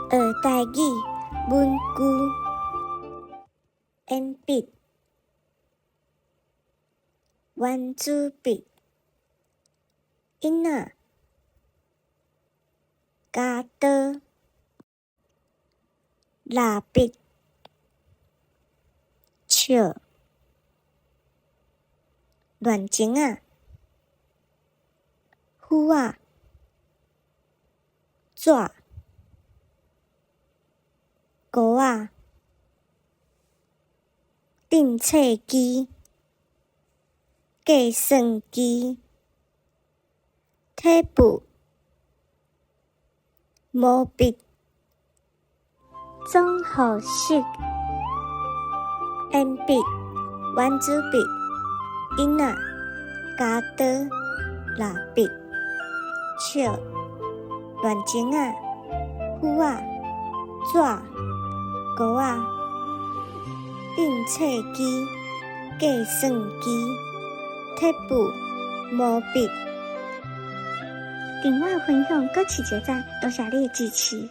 学台语文句。鉛筆、圆珠筆、囡仔、加刀、蠟筆、笑、亂情仔、斧仔、紙、糊仔、訂冊機、計算機、體簿、毛筆、總號式、鉛筆、圓珠筆、囡仔、加刀、蠟筆、笑、亂情仔、斧仔、紙、糊仔、訂冊機、計算機、體簿、毛筆。另外分享各期節讚，多謝你的支持。